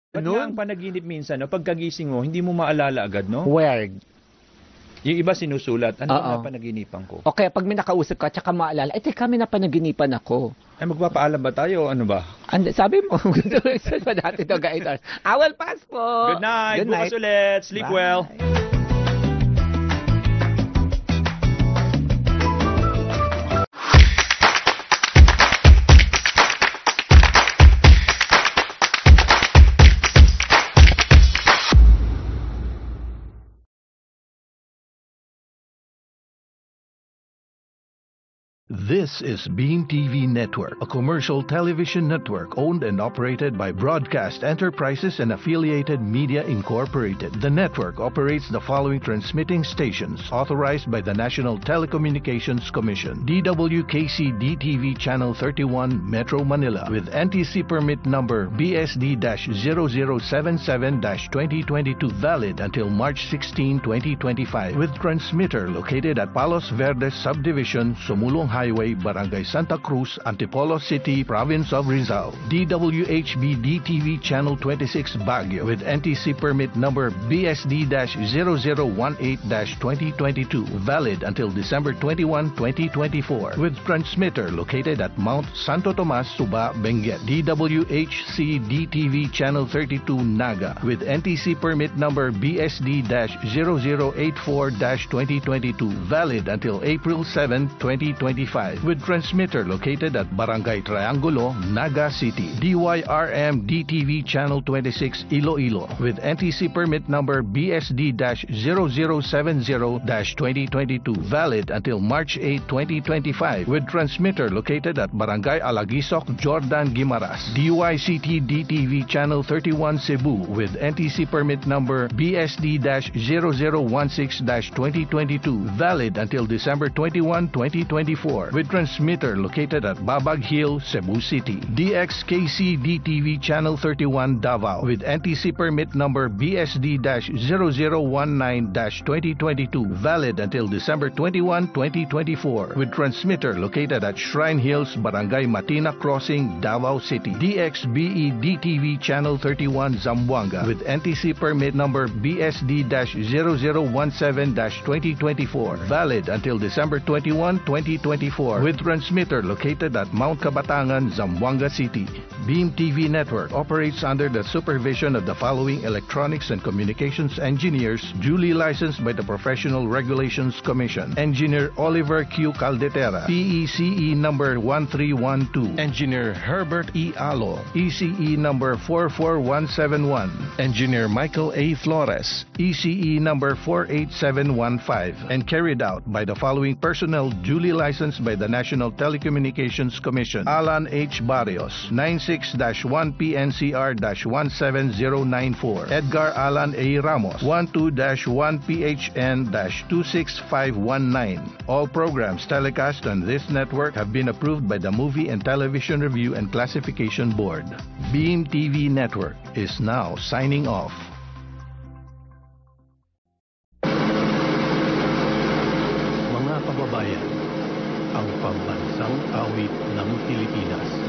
Ba't nga ang panaginip minsan, no, pagkagising mo, hindi mo maalala agad, no? Weird. Yung iba sinusulat, ano Oo. ba na panaginipan ko? O kaya pag may nakausap ka, tsaka maalala, eh teka, may napanaginipan ako. Ay, magpapaalam ba tayo o ano ba? Sabi mo, gusto mo sa dati to guys. I will pass po. Good night, bukas ulit, sleep well. This is Beam TV Network, a commercial television network owned and operated by Broadcast Enterprises and Affiliated Media Incorporated. The network operates the following transmitting stations authorized by the National Telecommunications Commission: DWKC DTV Channel 31 Metro Manila with NTC permit number BSD-0077-2022 valid until March 16, 2025 with transmitter located at Palos Verdes Subdivision, Sumulong Highway, Barangay Santa Cruz, Antipolo City, Province of Rizal. DWHB DTV Channel 26 Baguio with NTC permit number BSD-0018-2022 valid until December 21, 2024 with transmitter located at Mount Santo Tomas, Suba, Benguet. DWHC DTV Channel 32 Naga with NTC permit number BSD-0084-2022 valid until April 7, 2025 with transmitter located at Barangay Triangulo, Naga City. DYRM DTV Channel 26 Iloilo with NTC permit number BSD-0070-2022 valid until March 8, 2025 with transmitter located at Barangay Alagisok, Jordan Guimaras. DYCT DTV Channel 31 Cebu with NTC permit number BSD-0016-2022 valid until December 21, 2024 with transmitter located at Babag Hill, Cebu City. DXKC DTV Channel 31 Davao with NTC permit number BSD-0019-2022 valid until December 21, 2024 with transmitter located at Shrine Hills, Barangay Matina Crossing, Davao City. DXBE DTV Channel 31 Zamboanga with NTC permit number BSD-0017-2024 valid until December 21, 2024 with transmitter located at Mount Kabatangan, Zamboanga City. Beam TV Network operates under the supervision of the following electronics and communications engineers duly licensed by the Professional Regulations Commission: Engineer Oliver Q. Caldetera, PECE number 1312; Engineer Herbert E. Alo, ECE number 44171; Engineer Michael A. Flores, ECE number 48715, and carried out by the following personnel duly licensed by the National Telecommunications Commission: Alan H. Barrios, 96-1PNCR-17094; Edgar Alan A. Ramos, 12-1PHN-26519. All programs telecast on this network have been approved by the Movie and Television Review and Classification Board. Beam TV Network is now signing off. Mga kababayan, ang pambansang awit ng Pilipinas.